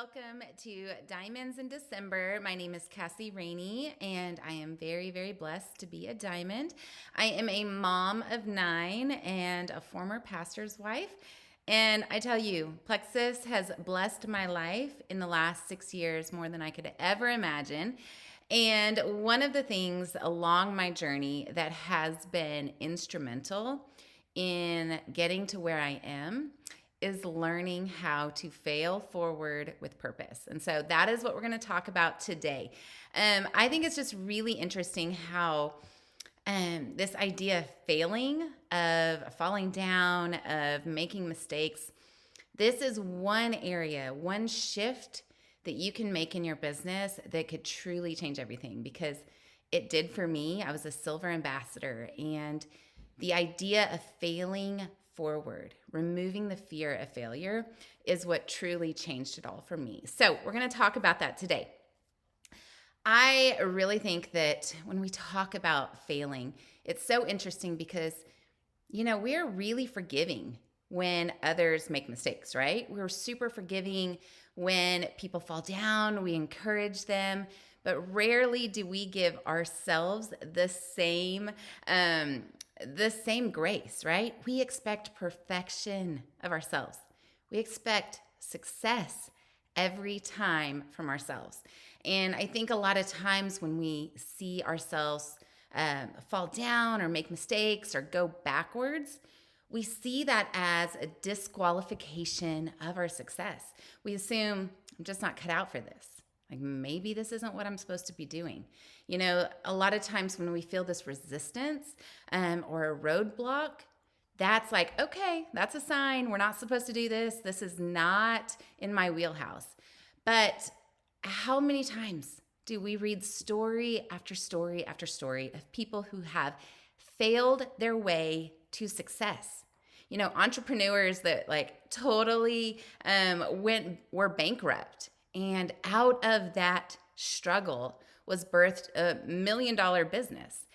Welcome to Diamonds in December. My name is Cassie Rainey, and I am very, very blessed to be a diamond. I am a mom of 9 and a former pastor's wife. And I tell you, Plexus has blessed my life in the last 6 years more than I could ever imagine. And one of the things along my journey that has been instrumental in getting to where I am is learning how to fail forward with purpose. And so that is what we're going to talk about today. I think it's just really interesting how this idea of failing, of falling down, of making mistakes, this is one area, one shift that you can make in your business that could truly change everything, because it did for me. I was a silver ambassador, and the idea of failing forward, removing the fear of failure, is what truly changed it all for me. So we're going to talk about that today. I really think that when we talk about failing, it's so interesting because, we're really forgiving when others make mistakes, right? We're super forgiving when people fall down. We encourage them, but rarely do we give ourselves the same grace, right? We expect perfection of ourselves. We expect success every time from ourselves. And I think a lot of times when we see ourselves fall down or make mistakes or go backwards, we see that as a disqualification of our success. We assume, I'm just not cut out for this. Like, maybe this isn't what I'm supposed to be doing. A lot of times when we feel this resistance or a roadblock, that's like, okay, that's a sign. We're not supposed to do this. This is not in my wheelhouse. But how many times do we read story after story after story of people who have failed their way to success? Entrepreneurs that totally were bankrupt. And out of that struggle was birthed a $1 million business.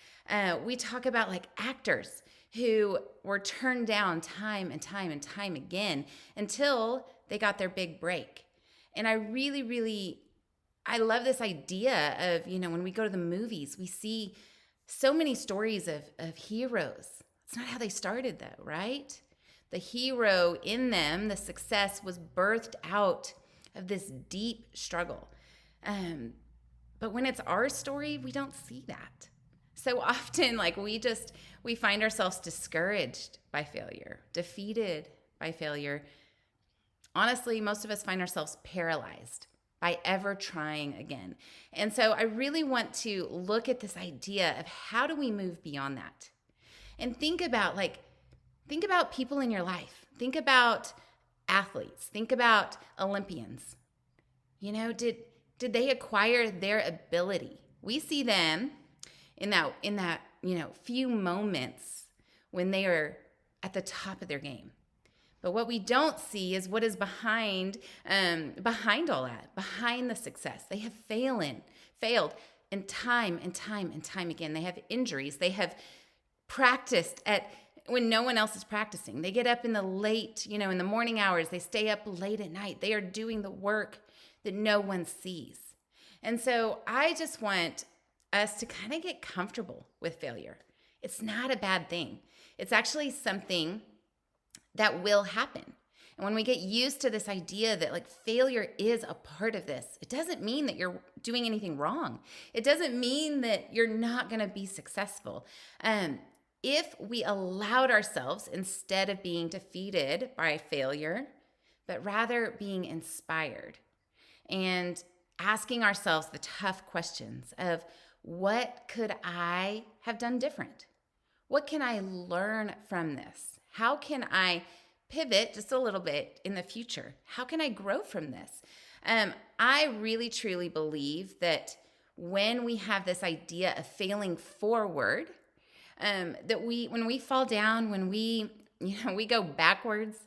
We talk about actors who were turned down time and time and time again until they got their big break. And I really, really, I love this idea of, when we go to the movies, we see so many stories of heroes. It's not how they started though, right? The hero in them, the success, was birthed out of this deep struggle. But when it's our story, we don't see that. So often, we find ourselves discouraged by failure, defeated by failure. Honestly, most of us find ourselves paralyzed by ever trying again. And so I really want to look at this idea of how do we move beyond that? And think about people in your life. Think about athletes. Think about Olympians. Did they acquire their ability? We see them in that few moments when they are at the top of their game. But what we don't see is what is behind all that, behind the success. They have failed and time again. They have injuries. They have practiced at when no one else is practicing. They get up in the morning hours. They stay up late at night. They are doing the work that no one sees. And so I just want us to kind of get comfortable with failure. It's not a bad thing. It's actually something that will happen. And when we get used to this idea that failure is a part of this, it doesn't mean that you're doing anything wrong. It doesn't mean that you're not going to be successful. If we allowed ourselves, instead of being defeated by failure, but rather being inspired and asking ourselves the tough questions of, what could I have done different? What can I learn from this? How can I pivot just a little bit in the future? How can I grow from this? I really, truly believe that when we have this idea of failing forward, that when we fall down, when we go backwards,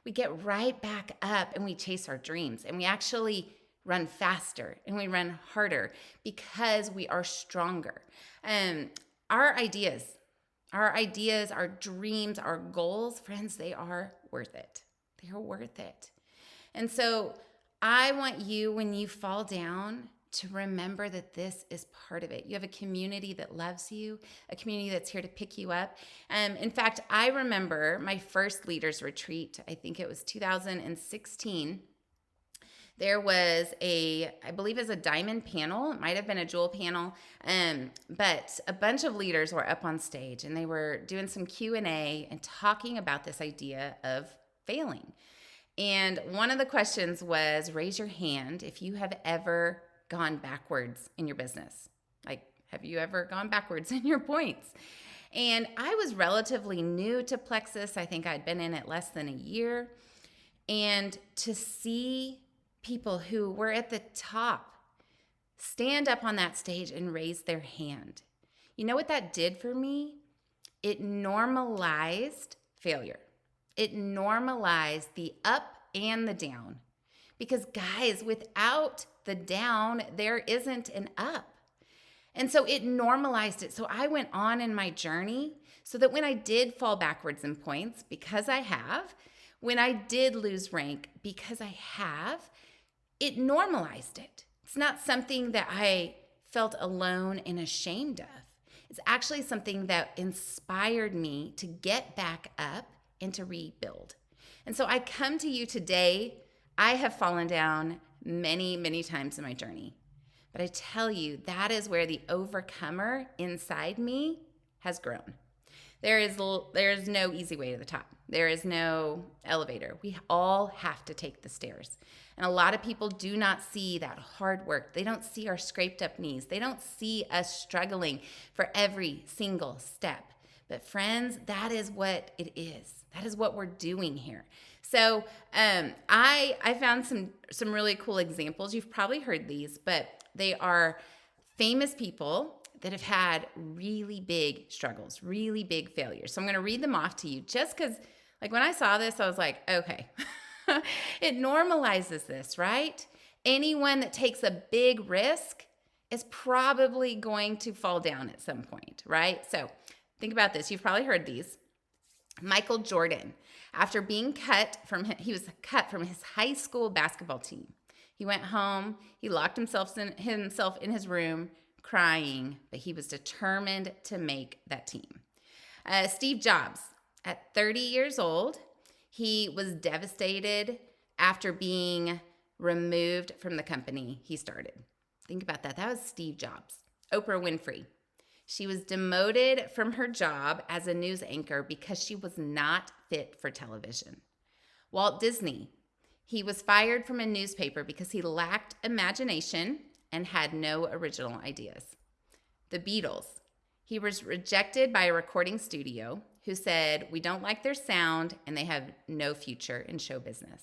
we get right back up and we chase our dreams, and we actually run faster and we run harder because we are stronger. Our ideas, our dreams, our goals, friends, they are worth it. They are worth it. And so I want you, when you fall down, to remember that this is part of it. You have a community that loves you, a community that's here to pick you up. In fact, I remember my first leaders retreat. I think it was 2016. There was I believe it was a diamond panel. It might have been a jewel panel, but a bunch of leaders were up on stage and they were doing some Q&A and talking about this idea of failing. And one of the questions was, raise your hand if you have ever gone backwards in your business. Like, have you ever gone backwards in your points? And I was relatively new to Plexus. I think I'd been in it less than a year. And to see people who were at the top stand up on that stage and raise their hand, you know what that did for me? It normalized failure. It normalized the up and the down. Because guys, without the down, there isn't an up. And so it normalized it. So I went on in my journey so that when I did fall backwards in points, because I have, when I did lose rank, because I have, it normalized it. It's not something that I felt alone and ashamed of. It's actually something that inspired me to get back up and to rebuild. And so I come to you today. I have fallen down many, many times in my journey. But I tell you, that is where the overcomer inside me has grown. There is no easy way to the top. There is no elevator. We all have to take the stairs. And a lot of people do not see that hard work. They don't see our scraped up knees. They don't see us struggling for every single step. But friends, that is what it is. That is what we're doing here. So I found some really cool examples. You've probably heard these, but they are famous people that have had really big struggles, really big failures. So I'm going to read them off to you just because, like, when I saw this, I was like, okay, it normalizes this, right? Anyone that takes a big risk is probably going to fall down at some point, right? So think about this. You've probably heard these. Michael Jordan, after being he was cut from his high school basketball team. He went home, he locked himself in his room crying, but he was determined to make that team. Steve Jobs, at 30 years old, he was devastated after being removed from the company he started. Think about that. That was Steve Jobs. Oprah Winfrey. She was demoted from her job as a news anchor because she was not fit for television. Walt Disney, he was fired from a newspaper because he lacked imagination and had no original ideas. The Beatles, he was rejected by a recording studio who said, we don't like their sound and they have no future in show business.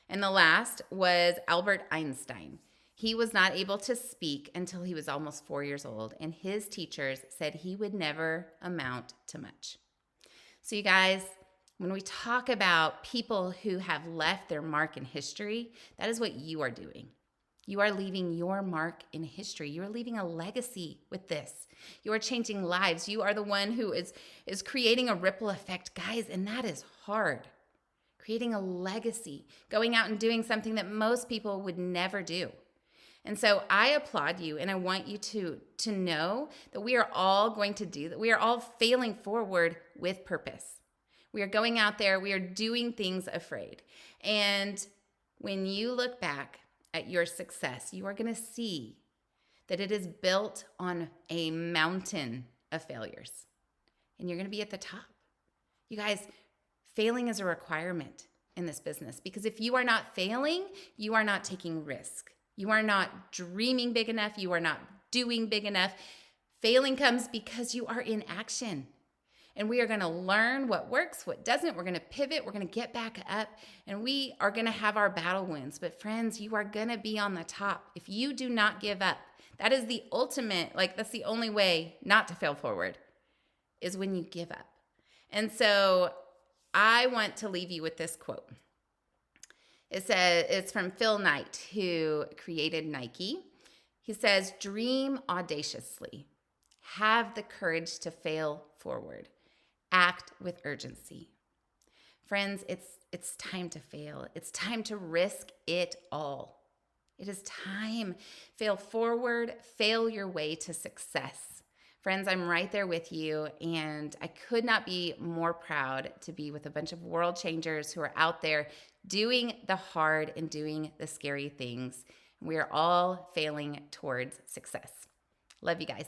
And the last was Albert Einstein. He was not able to speak until he was almost 4 years old, and his teachers said he would never amount to much. So you guys, when we talk about people who have left their mark in history, that is what you are doing. You are leaving your mark in history. You are leaving a legacy with this. You are changing lives. You are the one who is creating a ripple effect, guys, and that is hard. Creating a legacy, going out and doing something that most people would never do. And so I applaud you, and I want you to know that we are all going to do that. We are all failing forward with purpose. We are going out there. We are doing things afraid. And when you look back at your success, you are going to see that it is built on a mountain of failures. And you're going to be at the top. You guys, failing is a requirement in this business because if you are not failing, you are not taking risk. You are not dreaming big enough. You are not doing big enough. Failing comes because you are in action. And we are going to learn what works, what doesn't. We're going to pivot. We're going to get back up. And we are going to have our battle wounds. But friends, you are going to be on the top. If you do not give up, that is the ultimate, that's the only way not to fail forward, is when you give up. And so I want to leave you with this quote. It says, it's from Phil Knight, who created Nike. He says, dream audaciously, have the courage to fail forward, act with urgency. Friends, It's time to fail. It's time to risk it all. It is time. Fail forward, fail your way to success. Friends, I'm right there with you, and I could not be more proud to be with a bunch of world changers who are out there doing the hard and doing the scary things. We are all failing towards success. Love you guys.